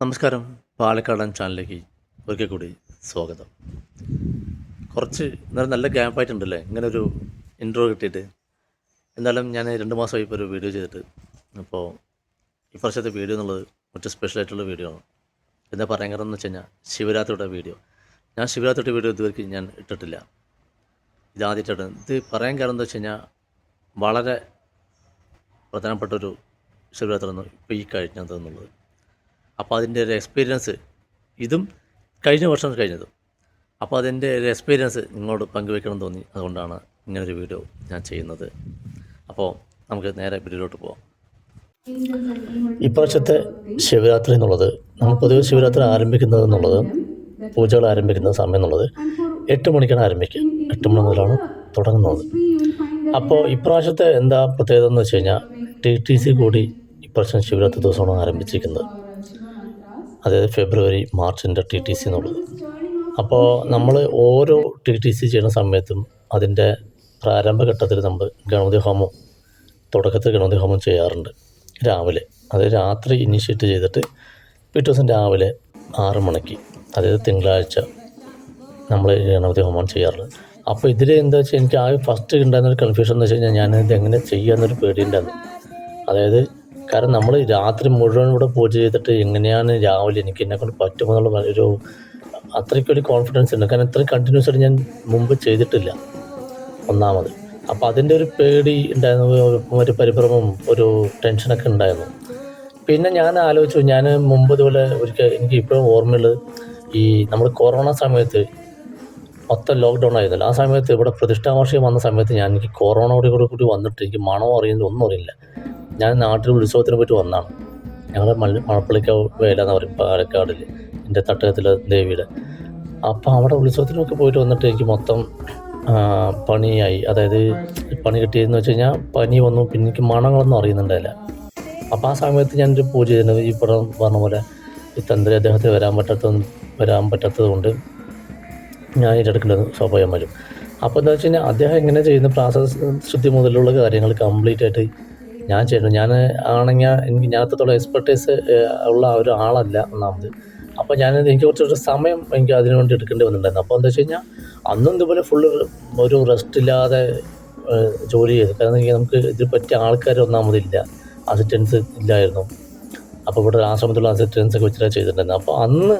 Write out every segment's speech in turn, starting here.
നമസ്കാരം. പാലക്കാടൻ ചാനലിലേക്ക് ഒരിക്കൽ കൂടി സ്വാഗതം. കുറച്ച് നല്ല ഗ്യാപ്പായിട്ടുണ്ടല്ലേ ഇങ്ങനെ ഒരു ഇൻട്രോ കിട്ടിയിട്ട്. എന്നാലും ഞാൻ 2 മാസമായി ഇപ്പോൾ ഒരു വീഡിയോ ചെയ്തിട്ട്. അപ്പോൾ ഈ വർഷത്തെ വീഡിയോ എന്നുള്ളത് കുറച്ച് സ്പെഷ്യലായിട്ടുള്ള വീഡിയോ ആണ്. എന്താ പറയാൻ കാരണം എന്ന് വെച്ച് കഴിഞ്ഞാൽ ശിവരാത്രിയുടെ വീഡിയോ. ഞാൻ ശിവരാത്രിയുടെ വീഡിയോ ഇതുവരെ ഞാൻ ഇട്ടിട്ടില്ല. ഇതാദ്യമായിട്ടാണ് ഇത് പറയാൻ കാരണം എന്താ വെച്ച് കഴിഞ്ഞാൽ വളരെ പ്രധാനപ്പെട്ടൊരു ശിവരാത്രി എന്ന് ഇപ്പോൾ ഈ കഴിഞ്ഞതെന്നുള്ളത്. അപ്പോൾ അതിൻ്റെ ഒരു എക്സ്പീരിയൻസ് ഇതും കഴിഞ്ഞ വർഷം കഴിഞ്ഞതും. അപ്പോൾ അതിൻ്റെ ഒരു എക്സ്പീരിയൻസ് നിങ്ങളോട് പങ്കുവെക്കണം തോന്നി. അതുകൊണ്ടാണ് ഇങ്ങനൊരു വീഡിയോ ഞാൻ ചെയ്യുന്നത്. അപ്പോൾ നമുക്ക് നേരെ വീഡിയോയിലോട്ട് പോകാം. ഇപ്രാവശ്യത്തെ ശിവരാത്രി എന്നുള്ളത് നമ്മൾ പൊതുവെ ശിവരാത്രി ആരംഭിക്കുന്നത് എന്നുള്ളത് പൂജകൾ ആരംഭിക്കുന്ന സമയം എന്നുള്ളത് 8 മണിക്കാണ് ആരംഭിക്കുക. 8 മണി മുതലാണ് തുടങ്ങുന്നത്. അപ്പോൾ ഇപ്രാവശ്യത്തെ എന്താ പ്രത്യേകത എന്ന് വെച്ച് കഴിഞ്ഞാൽ TTC കൂടി ഇപ്രാവശ്യം ശിവരാത്രി ദിവസമാണ് ആരംഭിച്ചിരിക്കുന്നത്. അതായത് ഫെബ്രുവരി മാർച്ചിൻ്റെ TTC എന്നുള്ളത്. അപ്പോൾ നമ്മൾ ഓരോ TTC ചെയ്യുന്ന സമയത്തും അതിൻ്റെ പ്രാരംഭഘട്ടത്തിൽ നമ്മൾ ഗണപതി ഹോമം, തുടക്കത്തിൽ ഗണപതി ഹോമം ചെയ്യാറുണ്ട് രാവിലെ. അതായത് രാത്രി ഇനിഷ്യേറ്റ് ചെയ്തിട്ട് പിറ്റേ ദിവസം രാവിലെ 6 മണിക്ക്, അതായത് തിങ്കളാഴ്ച നമ്മൾ ഗണപതി ഹോമം ചെയ്യാറുണ്ട്. അപ്പോൾ ഇതിൽ എന്താ വെച്ചാൽ എനിക്ക് ആകെ ഫസ്റ്റ് ഉണ്ടായിരുന്നൊരു കൺഫ്യൂഷൻ എന്ന് വെച്ച് കഴിഞ്ഞാൽ ഞാനിത് എങ്ങനെ ചെയ്യാമെന്നൊരു പേടിയുണ്ടായിരുന്നു. അതായത് കാരണം നമ്മൾ രാത്രി മുഴുവൻ ഇവിടെ പൂജ ചെയ്തിട്ട് എങ്ങനെയാണ് രാവിലെ എനിക്ക് എന്നെക്കൊണ്ട് പറ്റുമെന്നുള്ള ഒരു അത്രയ്ക്കൊരു കോൺഫിഡൻസ് ഉണ്ട്. കാരണം ഇത്രയും കണ്ടിന്യൂസ് ആയിട്ട് ഞാൻ മുമ്പ് ചെയ്തിട്ടില്ല ഒന്നാമത്. അപ്പോൾ അതിൻ്റെ ഒരു പേടി ഉണ്ടായിരുന്നു, ഒരു പരിഭ്രമം, ഒരു ടെൻഷനൊക്കെ ഉണ്ടായിരുന്നു. പിന്നെ ഞാൻ ആലോചിച്ചു, ഞാൻ മുമ്പ് ഇതുപോലെ ഒരിക്കൽ എനിക്ക് ഇപ്പോഴും ഓർമ്മയുള്ളത്, ഈ നമ്മൾ കൊറോണ സമയത്ത് മൊത്തം ലോക്ക്ഡൗൺ ആയിരുന്നല്ലോ. ആ സമയത്ത് ഇവിടെ പ്രതിഷ്ഠാവാർഷികം വന്ന സമയത്ത് എനിക്ക് കൊറോണയോട് കൂടി വന്നിട്ട് എനിക്ക് മണമോ അറിയുന്നില്ല, ഒന്നും അറിയില്ല. ഞാൻ നാട്ടിൽ ഉത്സവത്തിന് പോയിട്ട് വന്നതാണ്. ഞങ്ങൾ മണപ്പള്ളിക്കാവ് വേല എന്ന് പറയും പാലക്കാടിൽ, എൻ്റെ തട്ടകത്തിലെ ദേവിയുടെ. അപ്പോൾ അവിടെ ഉത്സവത്തിനൊക്കെ പോയിട്ട് വന്നിട്ട് എനിക്ക് മൊത്തം പണിയായി. അതായത് പണി കിട്ടിയതെന്ന് വെച്ച് കഴിഞ്ഞാൽ പനി വന്നു, പിന്നെ എനിക്ക് മണങ്ങളൊന്നും അറിയുന്നുണ്ടായില്ല. അപ്പോൾ ആ സമയത്ത് ഞാനൊരു പൂജ ചെയ്യുന്നത് ഈ പറഞ്ഞ പോലെ ഈ തന്ത്രി അദ്ദേഹത്തിന് വരാൻ പറ്റാത്തത് കൊണ്ട് ഞാൻ ഏറ്റെടുക്കേണ്ടത് സ്വാഭാവികമായും. അപ്പോൾ എന്താ വെച്ച് കഴിഞ്ഞാൽ അദ്ദേഹം എങ്ങനെ ചെയ്യുന്ന പ്രാസസ് ശുദ്ധി മുതലുള്ള കാര്യങ്ങൾ കംപ്ലീറ്റ് ആയിട്ട് ഞാൻ ചെയ്യണം. ഞാൻ ആണെങ്കിൽ എനിക്ക് അത്രത്തോളം എക്സ്പെർട്ടൈസ് ഉള്ള ഒരു ആളല്ല ഒന്നാമത്. അപ്പോൾ എനിക്ക് കുറച്ചൊരു സമയം എനിക്ക് അതിനു വേണ്ടി എടുക്കേണ്ടി വന്നിട്ടുണ്ടായിരുന്നു. അപ്പോൾ എന്താ വെച്ച് കഴിഞ്ഞാൽ അന്നും ഇതുപോലെ ഫുള്ള് ഒരു റെസ്റ്റ് ഇല്ലാതെ ജോലി ചെയ്തു. കാരണം നമുക്ക് ഇതിൽ പറ്റിയ ആൾക്കാർ ഒന്നാമതില്ല, അസിസ്റ്റൻസ് ഇല്ലായിരുന്നു. അപ്പോൾ ഇവിടെ ആശ്രമത്തിലുള്ള അസിസ്റ്റൻസൊക്കെ വെച്ചിട്ടാണ് ചെയ്തിട്ടുണ്ടായിരുന്നു. അപ്പോൾ അന്ന്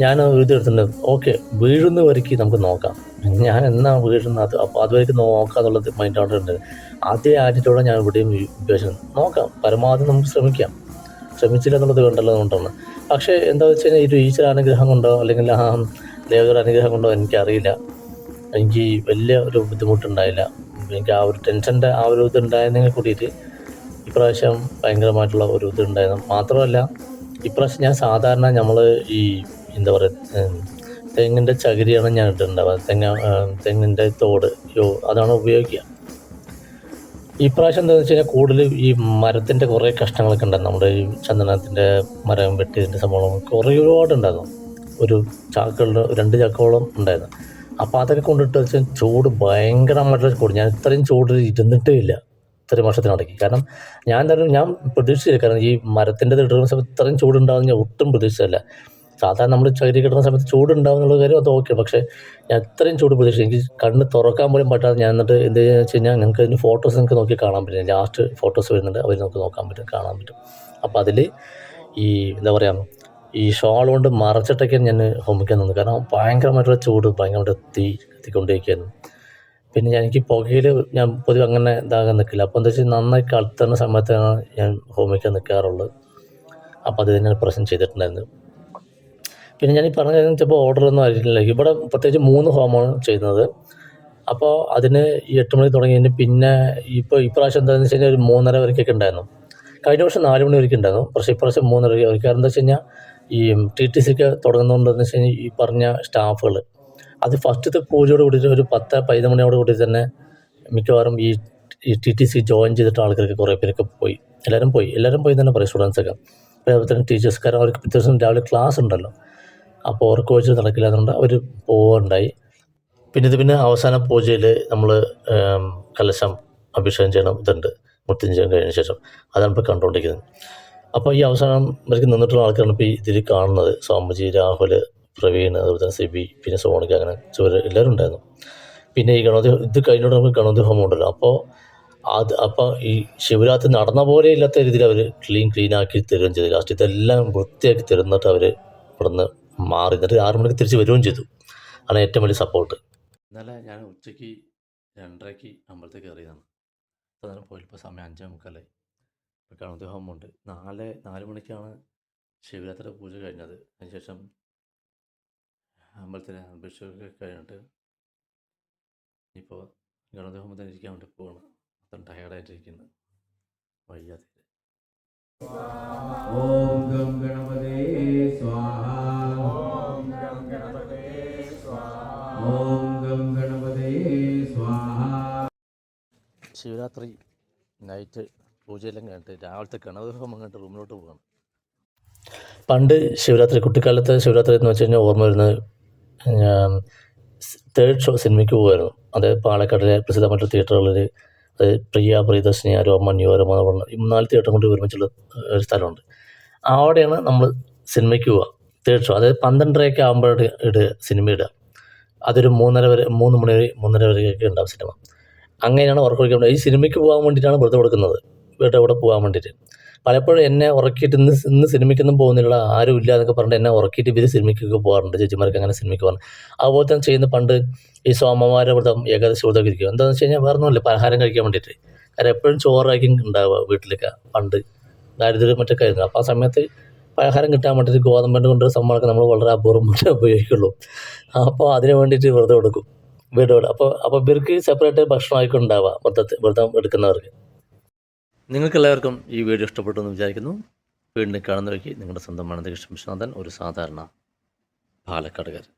ഞാൻ എഴുതിയെടുത്തിട്ടുണ്ട്, ഓക്കെ വീഴുന്ന വരയ്ക്ക് നമുക്ക് നോക്കാം, ഞാൻ എന്നാ വീഴുന്നത് അപ്പോൾ അതുവരേക്ക് നോക്കാം എന്നുള്ളത് മൈൻഡ് അവിടെ ഉണ്ട്. അതേ ആറ്റിറ്റ്യൂഡോടെ ഞാൻ ഇവിടെയും ഉദ്ദേശിക്കുന്നത്, നോക്കാം, പരമാവധി നമുക്ക് ശ്രമിച്ചില്ല എന്നുള്ളത് വേണ്ടല്ലോ അതുകൊണ്ടാണ്. പക്ഷേ എന്താ വെച്ച് കഴിഞ്ഞാൽ ഒരു ഈശ്വരാനുഗ്രഹം കൊണ്ടോ അല്ലെങ്കിൽ ആ ദേവയുടെ അനുഗ്രഹം കൊണ്ടോ എനിക്കറിയില്ല, എനിക്ക് വലിയ ഒരു ബുദ്ധിമുട്ടുണ്ടായില്ല. എനിക്ക് ആ ഒരു ടെൻഷൻ്റെ ആ ഒരു ഇതുണ്ടായിരുന്നെങ്കിൽ കൂടിയിട്ട് ഇപ്രാവശ്യം ഭയങ്കരമായിട്ടുള്ള ഒരു ഇതുണ്ടായിരുന്നു. മാത്രമല്ല ഇപ്രാവശ്യം ഞാൻ സാധാരണ നമ്മൾ ഈ എന്താ പറയുക തെങ്ങിൻ്റെ ചകിരിയാണ് ഞാൻ ഇട്ടിട്ടുണ്ടാവുക, തെങ്ങിൻ്റെ തോട് അതാണ് ഉപയോഗിക്കുക. ഈ പ്രാവശ്യം എന്താണെന്ന് വെച്ച് കഴിഞ്ഞാൽ കൂടുതൽ ഈ മരത്തിൻ്റെ കുറേ കഷ്ണങ്ങളൊക്കെ ഉണ്ടായിരുന്നു. നമ്മുടെ ഈ ചന്ദനത്തിൻ്റെ മരം വെട്ടിയതിൻ്റെ സംഭവം ഒരുപാടുണ്ടായിരുന്നു. ഒരു 2 ചാക്കോളം ഉണ്ടായിരുന്നു. അപ്പോൾ അതൊക്കെ കൊണ്ടിട്ട് വെച്ചാൽ ചൂട് ഭയങ്കരമായിട്ടുള്ള ചൂട്. ഞാൻ ഇത്രയും ചൂട് ഇരുന്നിട്ടേ ഇല്ല ഇത്രയും വർഷത്തിനിടയ്ക്ക്. കാരണം ഞാൻ പ്രതീക്ഷിച്ചില്ല. കാരണം ഈ മരത്തിൻ്റെ ഇടുന്ന സമയത്ത് ഇത്രയും ചൂടുണ്ടാകുന്ന ഞാൻ ഒട്ടും പ്രതീക്ഷിച്ചല്ല. സാധാരണ നമ്മൾ ചകിരി കിട്ടുന്ന സമയത്ത് ചൂടുണ്ടാവും എന്നുള്ള കാര്യം അത് ഓക്കെ. പക്ഷേ ഞാൻ ഇത്രയും ചൂട് പ്രതീക്ഷിച്ചു. എനിക്ക് കണ്ണ് തുറക്കാൻ പോലും പറ്റാതെ ഞാൻ എന്നിട്ട് എന്ത് ചെയ്യുക വെച്ച് കഴിഞ്ഞാൽ നിങ്ങൾക്ക് അതിൻ്റെ ഫോട്ടോസ് നിങ്ങൾക്ക് നോക്കി കാണാൻ പറ്റും. ലാസ്റ്റ് ഫോട്ടോസ് വരുന്നുണ്ട്, അവർ നമുക്ക് കാണാൻ പറ്റും. അപ്പോൾ അതിൽ ഈ എന്താ പറയുക ഈ ഷോൾ കൊണ്ട് മറച്ചിട്ടൊക്കെ ഞാൻ ഹോമിക്കാൻ നിന്നു. കാരണം ഭയങ്കരമായിട്ടുള്ള ചൂട്, ഭയങ്കരമായിട്ട് കത്തിക്കൊണ്ടിരിക്കുകയായിരുന്നു. പിന്നെ എനിക്ക് പുകയിൽ ഞാൻ പൊതുവെ അങ്ങനെ ഇതാകാൻ നിൽക്കില്ല. അപ്പോൾ എന്താ വെച്ചാൽ നന്നായി കളുത്തുന്ന സമയത്താണ് ഞാൻ ഹോമിക്കാൻ നിൽക്കാറുള്ളത്. അപ്പോൾ അത് തന്നെ പ്രശ്നം ചെയ്തിട്ടുണ്ടായിരുന്നു. പിന്നെ ഞാൻ ഈ പറഞ്ഞ കാര്യം ചിലപ്പോൾ ഓർഡറൊന്നും ആയിരിക്കില്ല. ഇവിടെ പ്രത്യേകിച്ച് 3 ഹോമമാണ് ചെയ്യുന്നത്. അപ്പോൾ അതിന് ഈ 8 മണിക്ക് തുടങ്ങിയതിന് പിന്നെ ഇപ്രാവശ്യം എന്താണെന്ന് വെച്ച് കഴിഞ്ഞാൽ ഒരു 3:30 വരെയൊക്കെ ഉണ്ടായിരുന്നു. കഴിഞ്ഞ വർഷം 4 മണി വരെയ്ക്ക് ഉണ്ടായിരുന്നു. പക്ഷേ ഇപ്രാവശ്യം 3:30 വരെ. കാരണം എന്താ വെച്ച് കഴിഞ്ഞാൽ ഈ TTC ഒക്കെ തുടങ്ങുന്നതുകൊണ്ടെന്ന് വെച്ച് കഴിഞ്ഞാൽ ഈ പറഞ്ഞ സ്റ്റാഫുകൾ അത് ഫസ്റ്റത്തെ പൂജയോട് കൂടിയിട്ട് ഒരു 10-11 മണിയോട് കൂടി തന്നെ മിക്കവാറും ഈ TTC ജോയിൻ ചെയ്തിട്ട് ആൾക്കാർക്ക് കുറേ പേരൊക്കെ പോയി. എല്ലാവരും പോയി തന്നെ പറയും, സ്റ്റുഡൻസൊക്കെ. അപ്പോൾ അതുപോലെ തന്നെ ടീച്ചേഴ്സ്, കാരണം അവർക്ക് പിറ്റേ ദിവസം രാവിലെ ക്ലാസ് ഉണ്ടല്ലോ. അപ്പോൾ അവർക്ക് വെച്ച് നടക്കില്ല, അതുകൊണ്ട് അവർ പോവുകയുണ്ടായി. പിന്നെ അവസാന പൂജയിൽ നമ്മൾ കലശം അഭിഷേകം ചെയ്യണം, ഇതുണ്ട്. മൃത്യുഞ്ജയം കഴിഞ്ഞ ശേഷം അതാണ് ഇപ്പോൾ കണ്ടുകൊണ്ടിരിക്കുന്നത്. അപ്പോൾ ഈ അവസാനം ഇവർക്ക് നിന്നിട്ടുള്ള ആൾക്കാരാണ് ഇപ്പോൾ ഈ ഇതിൽ കാണുന്നത്. സ്വാമിജി, രാഹുൽ, പ്രവീൺ, അതുപോലെ തന്നെ സിബി, പിന്നെ സോണിക്ക, അങ്ങനെ എല്ലാവരും ഉണ്ടായിരുന്നു. പിന്നെ ഈ ഗണപതി ഇത് കഴിഞ്ഞോട്ട് നമുക്ക് ഗണപതി ഹോമം ഉണ്ടല്ലോ. അപ്പോൾ ഈ ശിവരാത്രി നടന്ന പോലെ ഇല്ലാത്ത രീതിയിൽ അവർ ക്ലീനാക്കി തരുകയും ചെയ്തു. ലാസ്റ്റ് ഇതെല്ലാം വൃത്തിയാക്കി തരുന്നിട്ട് അവർ ഇവിടുന്ന് മാറി, എന്നിട്ട് 6 മണിക്ക് തിരിച്ച് വരികയും ചെയ്തു. ആണ് ഏറ്റവും വലിയ സപ്പോർട്ട്. ഇന്നലെ ഞാൻ ഉച്ചയ്ക്ക് 2:30 അമ്പലത്തിൽ കയറിയതാണ്. അപ്പോൾ നേരം പോയപ്പോൾ സമയം 5:45. ഇപ്പോൾ ഗണപതി ഹോമമുണ്ട്. 4 മണിക്കാണ് ശിവരാത്രി പൂജ കഴിഞ്ഞത്. അതിനുശേഷം അമ്പലത്തിൽ അഭിഷേകമൊക്കെ കഴിഞ്ഞിട്ട് ഇപ്പോൾ ഗണപതി ഹോമത്തിന് ഇരിക്കാൻ വേണ്ടി പോവാണ്. അത്ര ടയേർഡായിട്ടിരിക്കുന്നത്, വയ്യാതെ. ഓം ഗം ഗണപതേ സ്വാഹ. ഓം ഗം ഗണപതേ സ്വാഹ. ശിവരാത്രി നൈറ്റ് പൂജയെല്ലാം കഴിഞ്ഞിട്ട് രാവിലത്തെ ഗണപതി ഹോമം കഴിഞ്ഞിട്ട് റൂമിലോട്ട് പോവാണ്. പണ്ട് ശിവരാത്രി, കുട്ടിക്കാലത്തെ ശിവരാത്രി എന്ന് വെച്ച് കഴിഞ്ഞാൽ ഓർമ്മ വരുന്നത്, ഞാൻ തേർഡ് ഷോ സിനിമയ്ക്ക് പോകുമായിരുന്നു. അത് പാലക്കാടിലെ പ്രസിദ്ധമായിട്ടുള്ള തിയേറ്ററുകളിൽ, അത് പ്രിയദർശിനി, അരോമ, ന്യൂയോരമ എന്ന് പറഞ്ഞ ഈ 4 തിയേറ്ററും കൊണ്ട് ഒരുമിച്ചുള്ള ഒരു സ്ഥലമുണ്ട്. അവിടെയാണ് നമ്മൾ സിനിമയ്ക്ക് പോവുക. തേർഡ് ഷോ, അതായത് 12:30 ആകുമ്പോഴാണ് സിനിമ ഇടുക. അതൊരു 3 മണി വരെ 3:30 വരെയൊക്കെ ഉണ്ടാവും സിനിമ. അങ്ങനെയാണ് ഉറക്കൊഴിക്കാൻ വേണ്ടി ഈ സിനിമയ്ക്ക് പോകാൻ വേണ്ടിയിട്ടാണ് വെറുതെ കൊടുക്കുന്നത്, വീട്ടിൽ കൂടെ പോകാൻ വേണ്ടിയിട്ട്. പലപ്പോഴും എന്നെ ഉറക്കിയിട്ട് ഇന്ന് സിനിമയ്ക്കൊന്നും പോകുന്നില്ല, ആരും ഇല്ല എന്നൊക്കെ പറഞ്ഞിട്ട് എന്നെ ഉറക്കിയിട്ട് ഇവർ സിനിമയ്ക്കൊക്കെ പോകാറുണ്ട്. ചേച്ചിമാർക്ക് അങ്ങനെ സിനിമയ്ക്ക് പോകാൻ. അതുപോലെ തന്നെ ചെയ്യുന്ന പണ്ട് ഈ സോമവാര വ്രതം, ഏകാദശി വ്രതമൊക്കെ ഇരിക്കും. എന്താണെന്ന് വെച്ച് കഴിഞ്ഞാൽ വേറെ ഒന്നുമില്ല, പലഹാരം കഴിക്കാൻ വേണ്ടിയിട്ട്. കാരണം എപ്പോഴും ചോറായിരിക്കും ഉണ്ടാവുക വീട്ടിലൊക്കെ. പണ്ട് ദാരിദ്ര്യം മറ്റൊക്കെ ആയിരുന്നു. അപ്പോൾ ആ സമയത്ത് പലഹാരം കിട്ടാൻ വേണ്ടിയിട്ട് ഗോതമ്പ് കൊണ്ട് സംഭവമൊക്കെ നമ്മൾ വളരെ അപൂർവം മാത്രമേ ഉപയോഗിക്കുള്ളൂ. അപ്പോൾ അതിന് വേണ്ടിയിട്ട് വ്രതം എടുക്കും വീടുകൾ. അപ്പോൾ ഇവർക്ക് സെപ്പറേറ്റ് ഭക്ഷണമായിരിക്കും ഉണ്ടാവുക വ്രതം എടുക്കുന്നവർക്ക്. നിങ്ങൾക്കെല്ലാവർക്കും ഈ വീഡിയോ ഇഷ്ടപ്പെട്ടു എന്ന് വിചാരിക്കുന്നു. വീണ്ടും കാണുന്നവയ്ക്ക് നിങ്ങളുടെ സ്വന്തം അനന്തകൃഷ്ണൻ വിശ്വനാഥൻ, ഒരു സാധാരണ പാലക്കാടുകാരൻ.